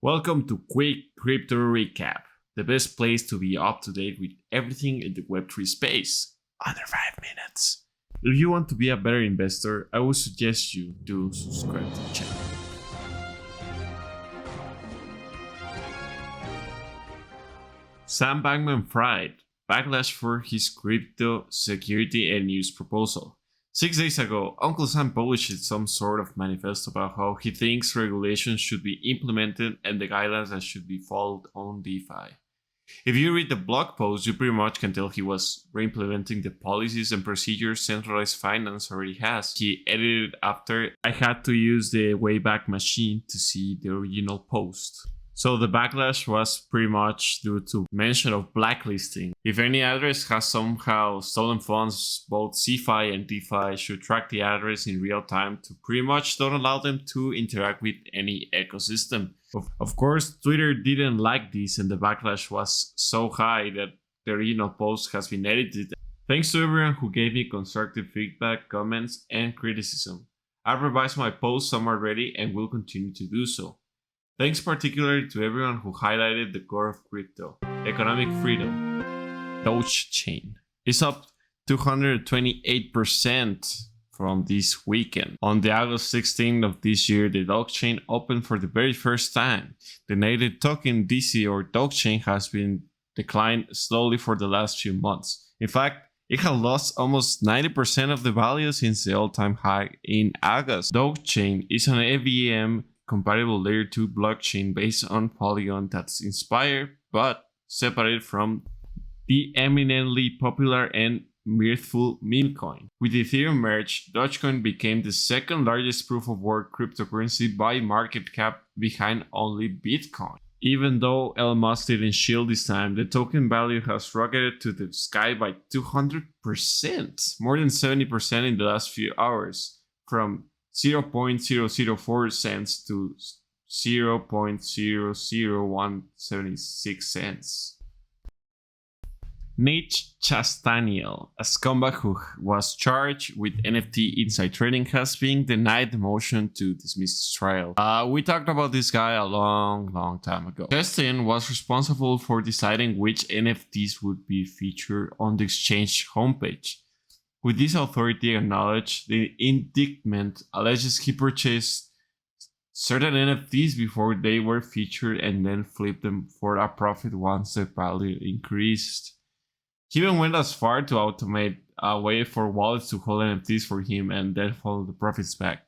Welcome to Quick Crypto Recap, the best place to be up to date with everything in the Web3 space, under 5 minutes. If you want to be a better investor, I would suggest you to subscribe to the channel. Sam Bankman-Fried backlash for his crypto security and use proposal. 6 days ago, Uncle Sam published some sort of manifesto about how he thinks regulations should be implemented and the guidelines that should be followed on DeFi. If you read the blog post, you pretty much can tell he was re-implementing the policies and procedures centralized finance already has. He edited after I had to use the Wayback Machine to see the original post. So the backlash was pretty much due to mention of blacklisting. If any address has somehow stolen funds, both CeFi and DeFi should track the address in real time to pretty much don't allow them to interact with any ecosystem. Of course, Twitter didn't like this and the backlash was so high that the original post has been edited. Thanks to everyone who gave me constructive feedback, comments, and criticism. I've revised my post some already and will continue to do so. Thanks particularly to everyone who highlighted the core of crypto, economic freedom. DogeChain is up 228% from this weekend. On the August 16th of this year, the DogeChain opened for the very first time. The native token DC or DogeChain has been declined slowly for the last few months. In fact, it had lost almost 90% of the value since the all-time high in August. DogeChain is an EVM compatible layer 2 blockchain based on Polygon that's inspired but separated from the eminently popular and mirthful meme coin. With Ethereum merge, Dogecoin became the second largest proof of work cryptocurrency by market cap behind only Bitcoin. Even though Elon Musk didn't shield this time, the token value has rocketed to the sky by 200%, more than 70% in the last few hours, from 0.004 cents to 0.00176 cents. Nate Chastaniel, a scumbag who was charged with NFT inside trading, has been denied the motion to dismiss his trial. We talked about this guy a long time ago. Chastain was responsible for deciding which NFTs would be featured on the exchange homepage. With this authority acknowledged, the indictment alleges he purchased certain NFTs before they were featured and then flipped them for a profit once the value increased. He even went as far to automate a way for wallets to hold NFTs for him and then follow the profits back.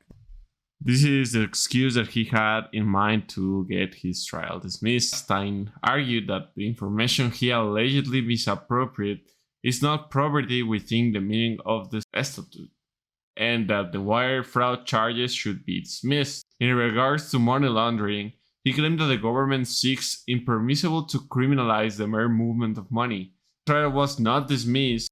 This is the excuse that he had in mind to get his trial dismissed. Stein argued that the information he allegedly misappropriated is not property within the meaning of the statute, and that the wire fraud charges should be dismissed. In regards to money laundering, he claimed that the government seeks impermissible to criminalize the mere movement of money. The trial was not dismissed.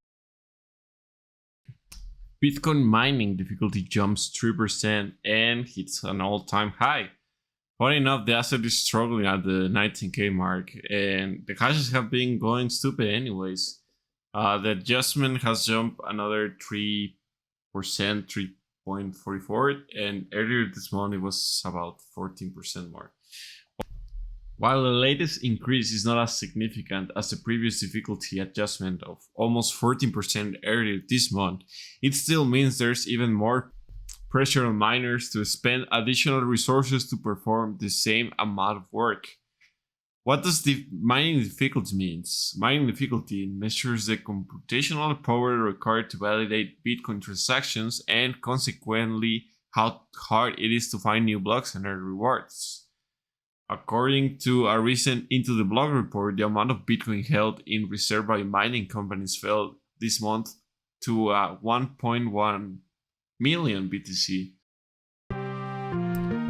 Bitcoin mining difficulty jumps 3% and hits an all-time high. Funny enough, the asset is struggling at the 19k mark, and the hashes have been going stupid anyways. The adjustment has jumped another 3%, 3.44, and earlier this month it was about 14% more. While the latest increase is not as significant as the previous difficulty adjustment of almost 14% earlier this month, it still means there's even more pressure on miners to spend additional resources to perform the same amount of work. What does the mining difficulty means? Mining difficulty measures the computational power required to validate Bitcoin transactions and consequently how hard it is to find new blocks and earn rewards. According to a recent Into the Block report, the amount of Bitcoin held in reserve by mining companies fell this month to 1.1 million BTC.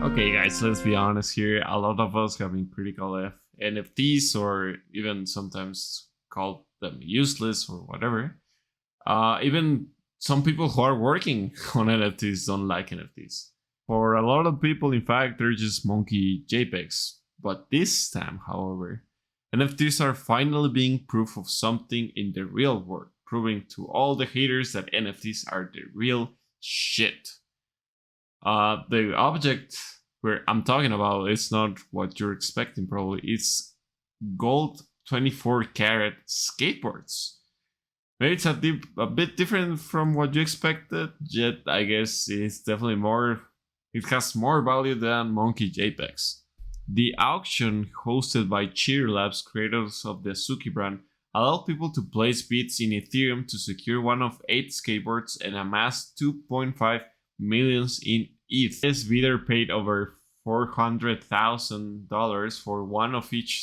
Okay guys, let's be honest here, a lot of us have been critical of NFTs, or even sometimes called them useless or whatever. Even some people who are working on NFTs don't like NFTs. For a lot of people, in fact, they're just monkey JPEGs. But this time, however, NFTs are finally being proof of something in the real world, proving to all the haters that NFTs are the real shit. The object where I'm talking about, it's not what you're expecting probably. It's gold 24 karat skateboards. Maybe it's a bit different from what you expected, yet I guess it's definitely more. It has more value than Monkey JPEGs. The auction, hosted by Cheer Labs, creators of the Suki brand, allowed people to place bids in Ethereum to secure one of 8 skateboards and amass 2.5 millions in ETH. This bidder paid over $400,000 for one of each